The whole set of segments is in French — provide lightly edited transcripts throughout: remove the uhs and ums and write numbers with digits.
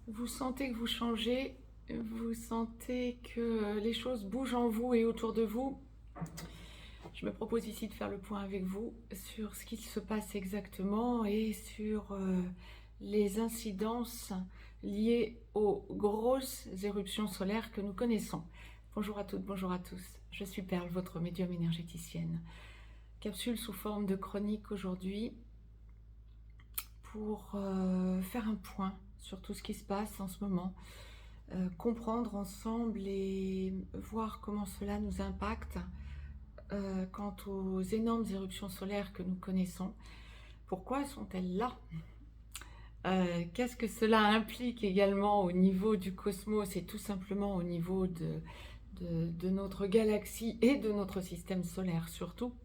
Vous sentez que vous changez, vous sentez que les choses bougent en vous et autour de vous. Je me propose ici de faire le point avec vous sur ce qui se passe exactement et sur les incidences liées aux grosses éruptions solaires que nous connaissons. Bonjour à toutes, bonjour à tous. Je suis Perle, votre médium énergéticienne. Capsule sous forme de chronique aujourd'hui pour faire un point sur tout ce qui se passe en ce moment, comprendre ensemble et voir comment cela nous impacte quant aux énormes éruptions solaires que nous connaissons. Pourquoi sont-elles là? Qu'est-ce que cela implique également au niveau du cosmos et tout simplement au niveau de notre galaxie et de notre système solaire surtout,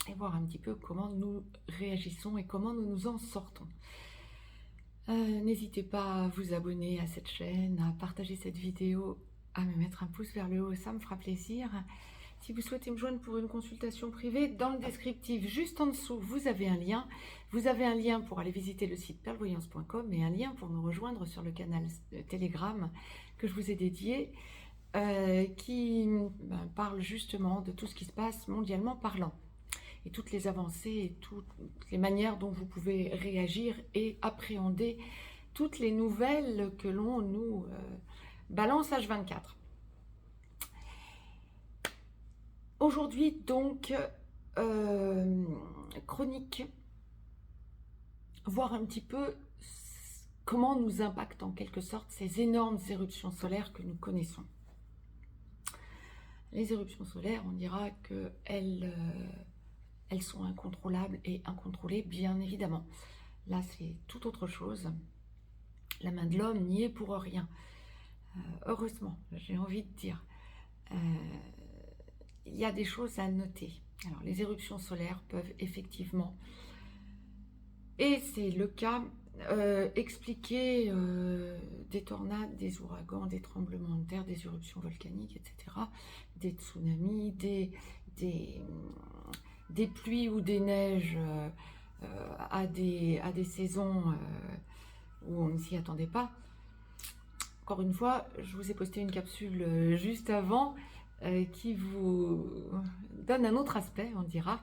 et voir un petit peu comment nous réagissons et comment nous nous en sortons. N'hésitez pas à vous abonner à cette chaîne, à partager cette vidéo, à me mettre un pouce vers le haut, ça me fera plaisir. Si vous souhaitez me joindre pour une consultation privée, dans le descriptif, juste en dessous, vous avez un lien. Vous avez un lien pour aller visiter le site perlevoyance.com et un lien pour me rejoindre sur le canal Telegram que je vous ai dédié, qui parle justement de tout ce qui se passe mondialement parlant. Et toutes les avancées et toutes les manières dont vous pouvez réagir et appréhender toutes les nouvelles que l'on nous balance H24. Aujourd'hui donc, chronique, voir un petit peu comment nous impactent en quelque sorte ces énormes éruptions solaires que nous connaissons. Les éruptions solaires, on dira qu'elles elles sont incontrôlables et incontrôlées, bien évidemment. Là, c'est tout autre chose. La main de l'homme n'y est pour rien. Heureusement, j'ai envie de dire. Il y a des choses à noter. Alors, les éruptions solaires peuvent effectivement, et c'est le cas, expliquer des tornades, des ouragans, des tremblements de terre, des éruptions volcaniques, etc., des tsunamis, des pluies ou des neiges à des saisons où on ne s'y attendait pas. Encore une fois, je vous ai posté une capsule juste avant qui vous donne un autre aspect, on dira,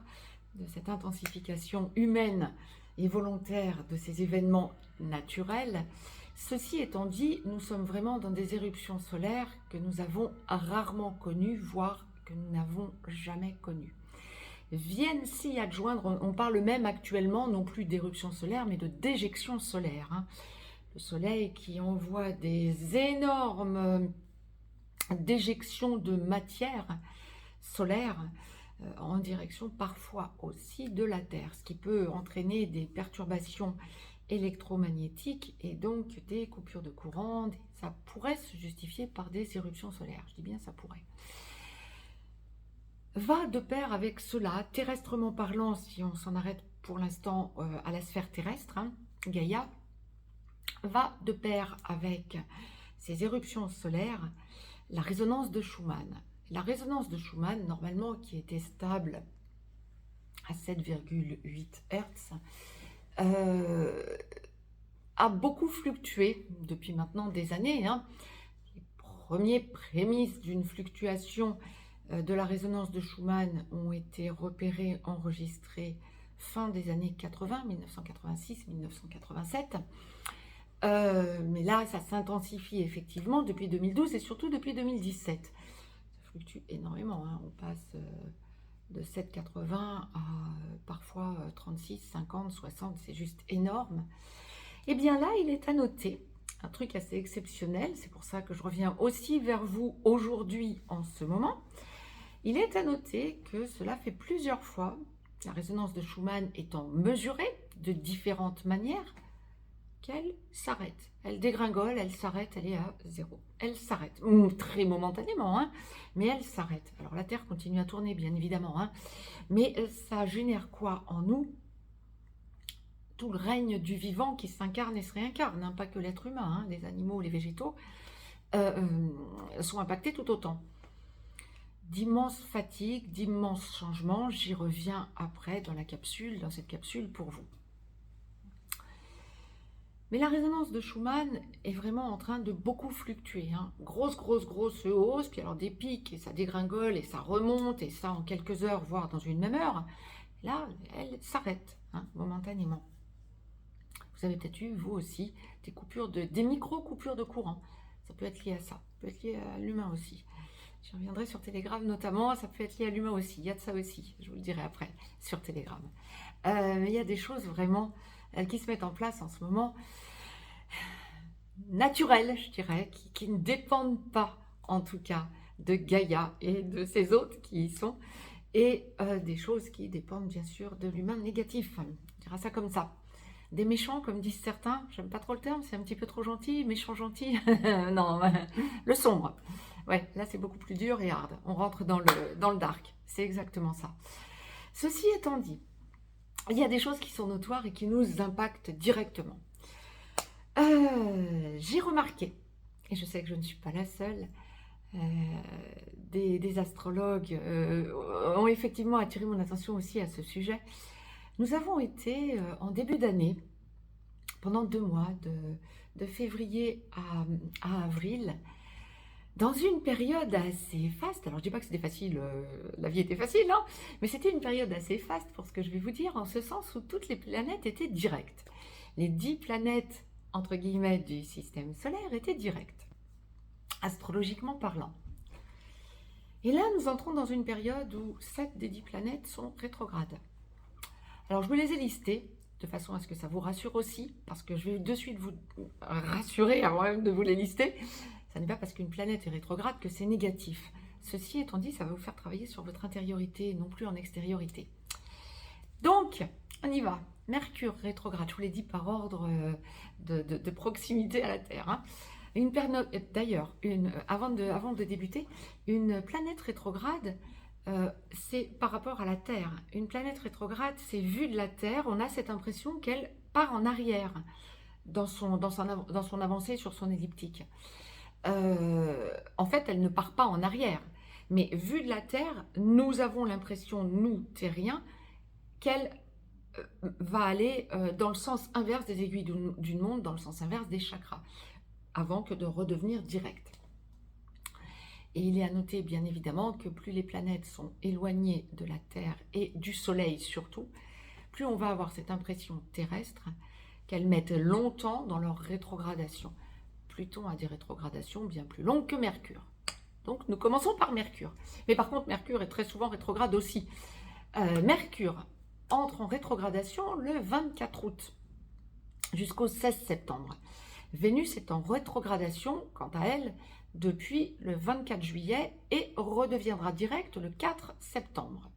de cette intensification humaine et volontaire de ces événements naturels. Ceci étant dit, nous sommes vraiment dans des éruptions solaires que nous avons rarement connues, voire que nous n'avons jamais connues. Viennent s'y adjoindre, on parle même actuellement non plus d'éruption solaire, mais de déjection solaire. Le soleil qui envoie des énormes déjections de matière solaire en direction parfois aussi de la Terre, ce qui peut entraîner des perturbations électromagnétiques et donc des coupures de courant. Ça pourrait se justifier par des éruptions solaires, je dis bien ça pourrait. Va de pair avec cela, terrestrement parlant, si on s'en arrête pour l'instant à la sphère terrestre, Gaïa, va de pair avec ces éruptions solaires, la résonance de Schumann. La résonance de Schumann, normalement, qui était stable à 7,8 Hz, a beaucoup fluctué depuis maintenant des années. Les premières prémices d'une fluctuation de la résonance de Schumann ont été repérées, enregistrées fin des années 80, 1986-1987. Mais là, ça s'intensifie effectivement depuis 2012 et surtout depuis 2017. Ça fluctue énormément, on passe de 7,80 à parfois 36, 50, 60, c'est juste énorme. Et bien là, il est à noter un truc assez exceptionnel, c'est pour ça que je reviens aussi vers vous aujourd'hui en ce moment. Il est à noter que cela fait plusieurs fois, la résonance de Schumann étant mesurée de différentes manières, qu'elle s'arrête. Elle dégringole, elle s'arrête, elle est à 0. Elle s'arrête, très momentanément, mais elle s'arrête. Alors la Terre continue à tourner, bien évidemment, mais ça génère quoi en nous? Tout le règne du vivant qui s'incarne et se réincarne, pas que l'être humain, les animaux, les végétaux, sont impactés tout autant. D'immenses fatigues, d'immenses changements, j'y reviens après dans cette capsule pour vous. Mais la résonance de Schumann est vraiment en train de beaucoup fluctuer, hein. Grosse hausse, puis alors des pics, et ça dégringole, et ça remonte, et ça en quelques heures, voire dans une même heure. Là, elle s'arrête, hein, momentanément. Vous avez peut-être eu, vous aussi, des micro-coupures de courant. Ça peut être lié à ça, ça peut être lié à l'humain aussi. Je reviendrai sur Telegram notamment, ça peut être lié à l'humain aussi. Il y a de ça aussi, je vous le dirai après, sur Telegram. Mais il y a des choses vraiment qui se mettent en place en ce moment, naturelles, je dirais, qui ne dépendent pas, en tout cas, de Gaïa et de ces autres qui y sont, et des choses qui dépendent bien sûr de l'humain négatif, on dira ça comme ça. Des méchants, comme disent certains, j'aime pas trop le terme, c'est un petit peu trop gentil, méchant gentil, non, le sombre. Ouais, là c'est beaucoup plus dur et hard, on rentre dans le dark, c'est exactement ça. Ceci étant dit, il y a des choses qui sont notoires et qui nous impactent directement. J'ai remarqué, et je sais que je ne suis pas la seule, des astrologues ont effectivement attiré mon attention aussi à ce sujet. Nous avons été en début d'année, pendant 2 mois, de février à avril, dans une période assez faste. Alors je ne dis pas que c'était facile, la vie était facile, hein, mais c'était une période assez faste pour ce que je vais vous dire, en ce sens où toutes les planètes étaient directes. Les 10 planètes, entre guillemets, du système solaire étaient directes, astrologiquement parlant. Et là, nous entrons dans une période où 7 des 10 planètes sont rétrogrades. Alors, je vous les ai listées, de façon à ce que ça vous rassure aussi, parce que je vais de suite vous rassurer avant même de vous les lister. Ça n'est pas parce qu'une planète est rétrograde que c'est négatif. Ceci étant dit, ça va vous faire travailler sur votre intériorité, non plus en extériorité. Donc, on y va. Mercure rétrograde, je vous l'ai dit par ordre de proximité à la Terre, hein. D'ailleurs, avant de débuter, une planète rétrograde, c'est par rapport à la Terre. Une planète rétrograde, c'est vu de la Terre, on a cette impression qu'elle part en arrière dans son avancée sur son elliptique. En fait, elle ne part pas en arrière, mais vu de la Terre, nous avons l'impression, nous, terriens, qu'elle va aller dans le sens inverse des aiguilles d'une montre, dans le sens inverse des chakras, avant que de redevenir directe. Et il est à noter, bien évidemment, que plus les planètes sont éloignées de la Terre et du Soleil surtout, plus on va avoir cette impression terrestre qu'elles mettent longtemps dans leur rétrogradation. Pluton a des rétrogradations bien plus longues que Mercure. Donc nous commençons par Mercure. Mais par contre, Mercure est très souvent rétrograde aussi. Mercure entre en rétrogradation le 24 août jusqu'au 16 septembre. Vénus est en rétrogradation, quant à elle, depuis le 24 juillet et redeviendra directe le 4 septembre.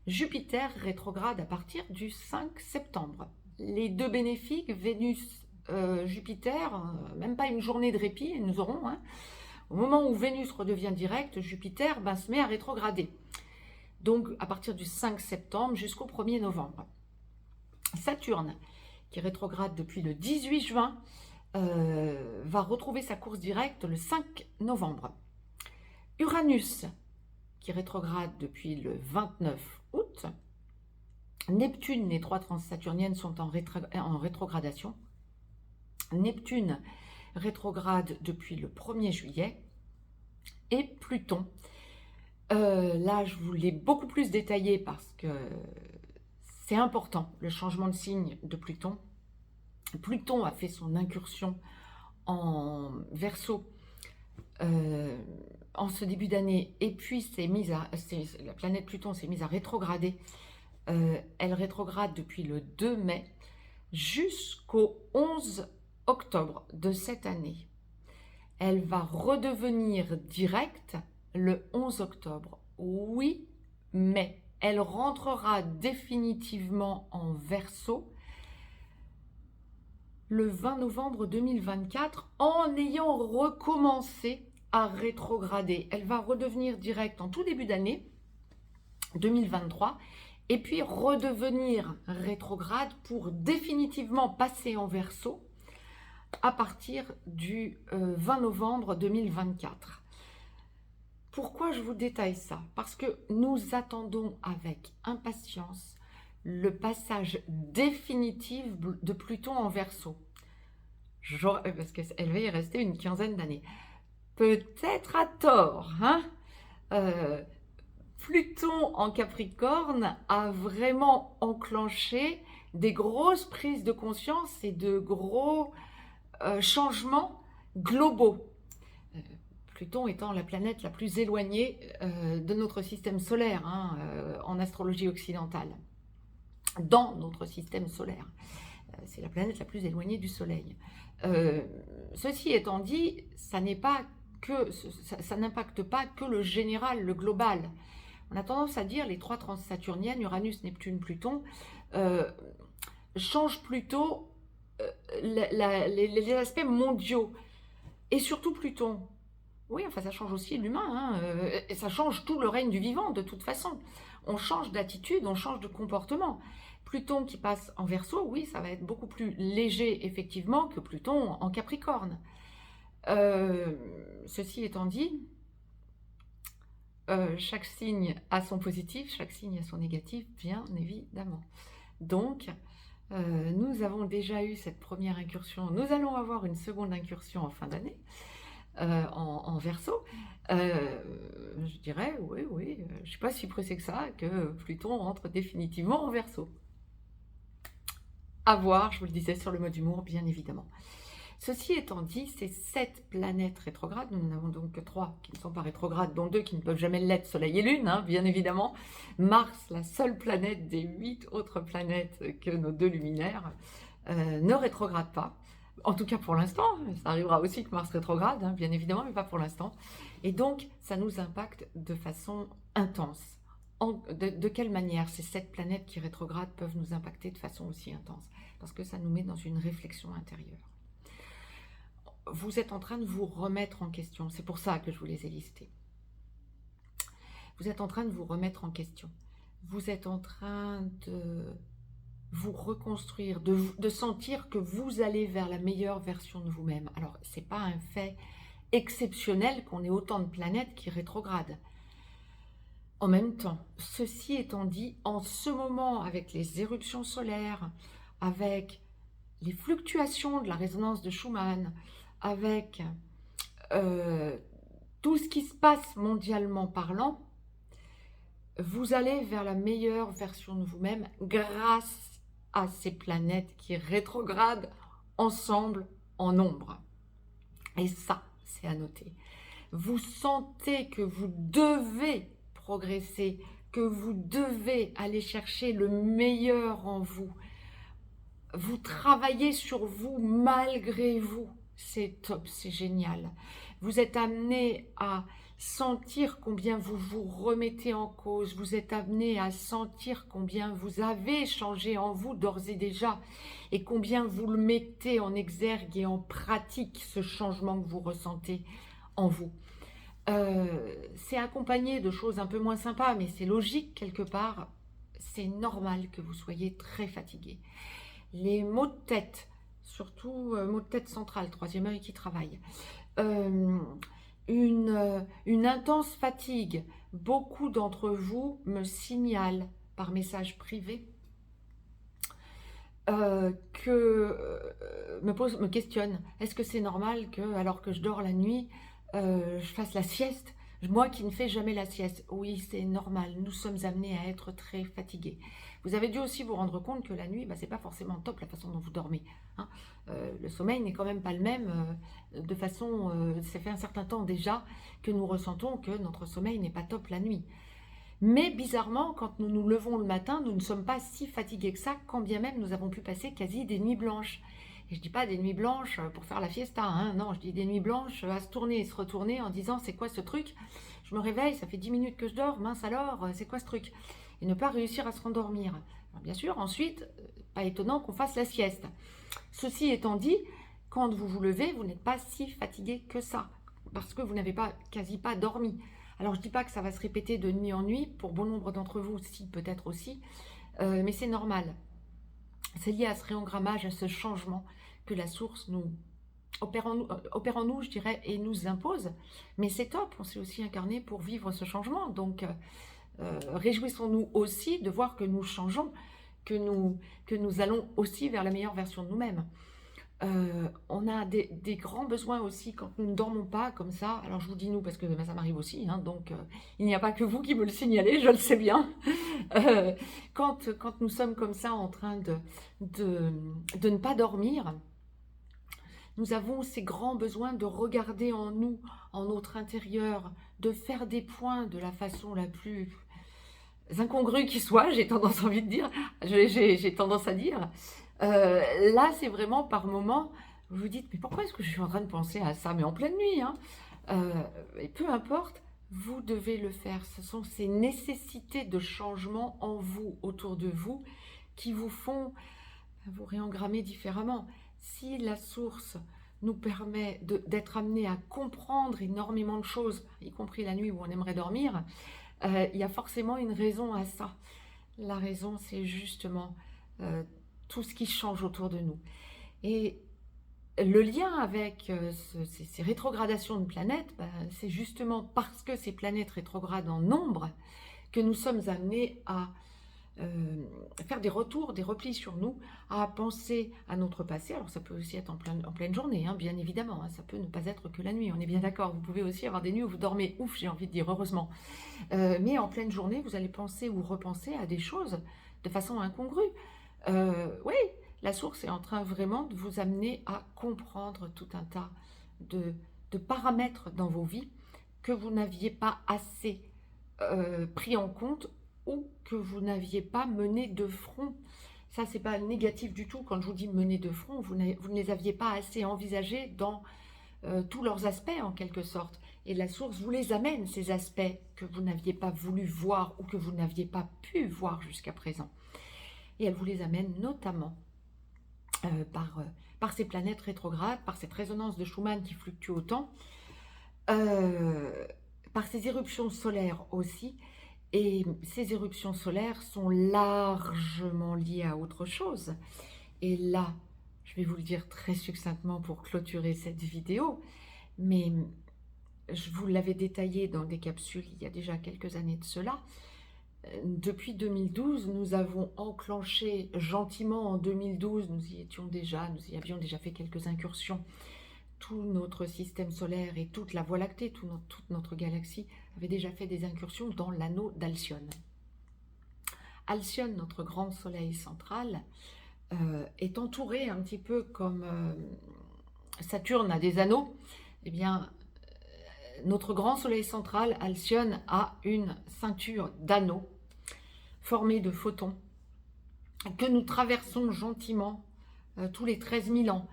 Jupiter rétrograde à partir du 5 septembre. Les deux bénéfiques, Vénus, Jupiter, même pas une journée de répit, nous aurons. Hein. Au moment où Vénus redevient directe, Jupiter se met à rétrograder. Donc à partir du 5 septembre jusqu'au 1er novembre. Saturne, qui rétrograde depuis le 18 juin, va retrouver sa course directe le 5 novembre. Uranus, qui rétrograde depuis le 29 août. Neptune, les 3 transsaturniennes sont en rétrogradation. Neptune rétrograde depuis le 1er juillet. Et Pluton, là je vous l'ai beaucoup plus détaillé parce que c'est important, le changement de signe de Pluton. Pluton a fait son incursion en Verseau en ce début d'année, et puis la planète Pluton s'est mise à rétrograder. Elle rétrograde depuis le 2 mai jusqu'au 11 octobre de cette année. Elle va redevenir directe le 11 octobre. Oui, mais elle rentrera définitivement en Verseau le 20 novembre 2024 en ayant recommencé à rétrograder. Elle va redevenir directe en tout début d'année 2023 et puis redevenir rétrograde pour définitivement passer en Verseau à partir du 20 novembre 2024. Pourquoi je vous détaille ça? Parce que nous attendons avec impatience le passage définitif de Pluton en Verseau. parce qu'elle va y rester une quinzaine d'années. Peut-être à tort, hein. Pluton en Capricorne a vraiment enclenché des grosses prises de conscience et de gros changements globaux. Pluton étant la planète la plus éloignée de notre système solaire, hein, en astrologie occidentale, dans notre système solaire. C'est la planète la plus éloignée du Soleil. Ceci étant dit, ça n'impacte pas que le général, le global. On a tendance à dire les trois transsaturniennes, Uranus, Neptune, Pluton, changent plutôt les aspects mondiaux. Et surtout Pluton. Oui, enfin ça change aussi l'humain, hein, et ça change tout le règne du vivant de toute façon. On change d'attitude, on change de comportement. Pluton qui passe en Verseau, oui, ça va être beaucoup plus léger effectivement que Pluton en Capricorne. Ceci étant dit, chaque signe a son positif, chaque signe a son négatif, bien évidemment. Donc, nous avons déjà eu cette première incursion, nous allons avoir une seconde incursion en fin d'année, en Verseau. Je dirais, oui, je ne suis pas si pressée que ça, que Pluton entre définitivement en Verseau. À voir, je vous le disais, sur le mode humour, bien évidemment. Ceci étant dit, ces 7 planètes rétrogrades, nous n'en avons donc que 3 qui ne sont pas rétrogrades, dont 2 qui ne peuvent jamais l'être, Soleil et Lune, hein, bien évidemment. Mars, la seule planète des 8 autres planètes que nos 2 luminaires, ne rétrograde pas. En tout cas pour l'instant, ça arrivera aussi que Mars rétrograde, hein, bien évidemment, mais pas pour l'instant. Et donc, ça nous impacte de façon intense. De quelle manière ces 7 planètes qui rétrogradent peuvent nous impacter de façon aussi intense? Parce que ça nous met dans une réflexion intérieure. Vous êtes en train de vous remettre en question. C'est pour ça que je vous les ai listés. Vous êtes en train de vous remettre en question. Vous êtes en train de vous reconstruire, de sentir que vous allez vers la meilleure version de vous-même. Alors, ce n'est pas un fait exceptionnel qu'on ait autant de planètes qui rétrogradent. En même temps, ceci étant dit, en ce moment, avec les éruptions solaires, avec les fluctuations de la résonance de Schumann, avec tout ce qui se passe mondialement parlant, vous allez vers la meilleure version de vous-même grâce à ces planètes qui rétrogradent ensemble en nombre. Et ça, c'est à noter. Vous sentez que vous devez progresser, que vous devez aller chercher le meilleur en vous. Vous travaillez sur vous malgré vous. C'est top, c'est génial. Vous êtes amené à sentir combien vous vous remettez en cause. Vous êtes amené à sentir combien vous avez changé en vous d'ores et déjà et combien vous le mettez en exergue et en pratique, ce changement que vous ressentez en vous. C'est accompagné de choses un peu moins sympas, mais c'est logique quelque part. C'est normal que vous soyez très fatigué. Les maux de tête, surtout maux de tête centrale, troisième œil qui travaille, une intense fatigue. Beaucoup d'entre vous me signalent par message privé me questionnent. Est-ce que c'est normal que, alors que je dors la nuit, je fasse la sieste? Moi qui ne fais jamais la sieste. Oui, c'est normal. Nous sommes amenés à être très fatigués. Vous avez dû aussi vous rendre compte que la nuit, c'est pas forcément top la façon dont vous dormez. Hein. Le sommeil n'est quand même pas le même de façon... ça fait un certain temps déjà que nous ressentons que notre sommeil n'est pas top la nuit. Mais bizarrement, quand nous nous levons le matin, nous ne sommes pas si fatigués que ça, quand bien même nous avons pu passer quasi des nuits blanches. Et je ne dis pas des nuits blanches pour faire la fiesta, hein, non, je dis des nuits blanches à se tourner et se retourner en disant c'est quoi ce truc? Je me réveille, ça fait 10 minutes que je dors, mince alors, c'est quoi ce truc? Et ne pas réussir à se rendormir. Alors bien sûr, ensuite, pas étonnant qu'on fasse la sieste. Ceci étant dit, quand vous vous levez, vous n'êtes pas si fatigué que ça, parce que vous n'avez quasi pas dormi. Alors je ne dis pas que ça va se répéter de nuit en nuit, pour bon nombre d'entre vous, si peut-être aussi, mais c'est normal. C'est lié à ce réengrammage, à ce changement que la source opère en nous, je dirais, et nous impose. Mais c'est top, on s'est aussi incarné pour vivre ce changement. Donc, réjouissons-nous aussi de voir que nous changeons, que nous allons aussi vers la meilleure version de nous-mêmes. On a des grands besoins aussi quand nous ne dormons pas comme ça. Alors je vous dis nous parce que ça m'arrive aussi, hein, donc il n'y a pas que vous qui me le signalez, je le sais bien. Euh, quand nous sommes comme ça en train de ne pas dormir, nous avons ces grands besoins de regarder en nous, en notre intérieur, de faire des points de la façon la plus incongrue qui soit, j'ai tendance envie de dire, j'ai tendance à dire. Là, c'est vraiment par moment, vous vous dites, mais pourquoi est-ce que je suis en train de penser à ça? Mais en pleine nuit, hein. Et peu importe, vous devez le faire. Ce sont ces nécessités de changement en vous, autour de vous, qui vous font vous réengrammer différemment. Si la source nous permet d'être amené à comprendre énormément de choses, y compris la nuit où on aimerait dormir, il y a forcément une raison à ça. La raison, c'est justement tout ce qui change autour de nous. Et le lien avec ces rétrogradations de planètes, c'est justement parce que ces planètes rétrogradent en nombre que nous sommes amenés à faire des retours, des replis sur nous, à penser à notre passé. Alors ça peut aussi être en pleine journée, hein, bien évidemment, hein, ça peut ne pas être que la nuit, on est bien d'accord. Vous pouvez aussi avoir des nuits où vous dormez, ouf, j'ai envie de dire, heureusement. Mais en pleine journée, vous allez penser ou repenser à des choses de façon incongrue. Oui, la source est en train vraiment de vous amener à comprendre tout un tas de paramètres dans vos vies que vous n'aviez pas assez pris en compte ou que vous n'aviez pas mené de front. Ça, c'est pas négatif du tout. Quand je vous dis mener de front, vous ne les aviez pas assez envisagés dans tous leurs aspects en quelque sorte. Et la source vous les amène, ces aspects que vous n'aviez pas voulu voir ou que vous n'aviez pas pu voir jusqu'à présent. Et elle vous les amène notamment par ces planètes rétrogrades, par cette résonance de Schumann qui fluctue autant, par ces éruptions solaires aussi. Et ces éruptions solaires sont largement liées à autre chose. Et là, je vais vous le dire très succinctement pour clôturer cette vidéo, mais je vous l'avais détaillé dans des capsules il y a déjà quelques années de cela. Depuis 2012, nous avons enclenché gentiment en 2012, nous y avions déjà fait quelques incursions. Tout notre système solaire et toute la Voie lactée, toute notre galaxie avait déjà fait des incursions dans l'anneau d'Alcyone. Alcyone, notre grand soleil central, est entouré un petit peu comme Saturne a des anneaux. Eh bien, notre grand soleil central, Alcyone, a une ceinture d'anneaux formée de photons que nous traversons gentiment tous les 13 000 ans.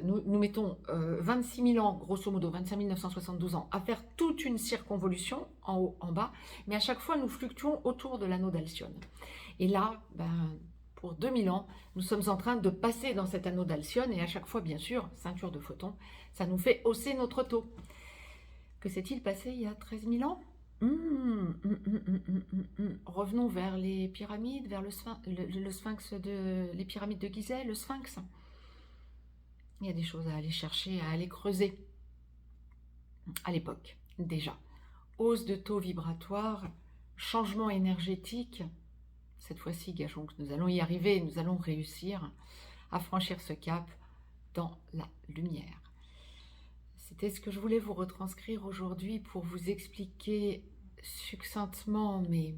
Nous mettons 26 000 ans, grosso modo, 25 972 ans, à faire toute une circonvolution, en haut, en bas, mais à chaque fois, nous fluctuons autour de l'anneau d'Alcyone. Et là, pour 2000 ans, nous sommes en train de passer dans cet anneau d'Alcyone, et à chaque fois, bien sûr, ceinture de photons, ça nous fait hausser notre taux. Que s'est-il passé il y a 13 000 ans? Revenons vers les pyramides, vers le sphinx les pyramides de Gizeh, le sphinx. Il y a des choses à aller chercher, à aller creuser. À l'époque, déjà. Hausse de taux vibratoire, changement énergétique. Cette fois-ci, gageons que nous allons y arriver, nous allons réussir à franchir ce cap dans la lumière. C'était ce que je voulais vous retranscrire aujourd'hui pour vous expliquer succinctement, mais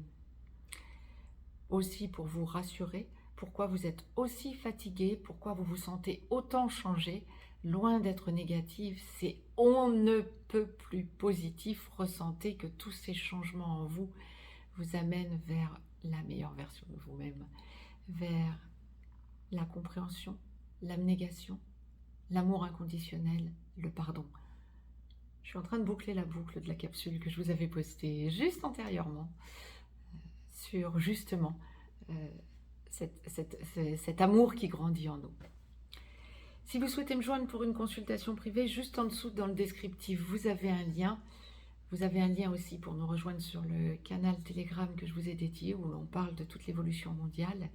aussi pour vous rassurer, pourquoi vous êtes aussi fatigué, pourquoi vous vous sentez autant changé, loin d'être négatif, c'est on ne peut plus positif. Ressentez que tous ces changements en vous vous amènent vers la meilleure version de vous-même, vers la compréhension, l'abnégation, l'amour inconditionnel, le pardon. Je suis en train de boucler la boucle de la capsule que je vous avais postée juste antérieurement sur justement cet amour qui grandit en nous. Si vous souhaitez me joindre pour une consultation privée, juste en dessous dans le descriptif, vous avez un lien. Vous avez un lien aussi pour nous rejoindre sur le canal Telegram que je vous ai dédié, où l'on parle de toute l'évolution mondiale.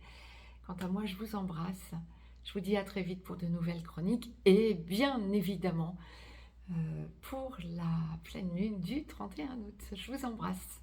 Quant à moi, je vous embrasse. Je vous dis à très vite pour de nouvelles chroniques et bien évidemment pour la pleine lune du 31 août. Je vous embrasse.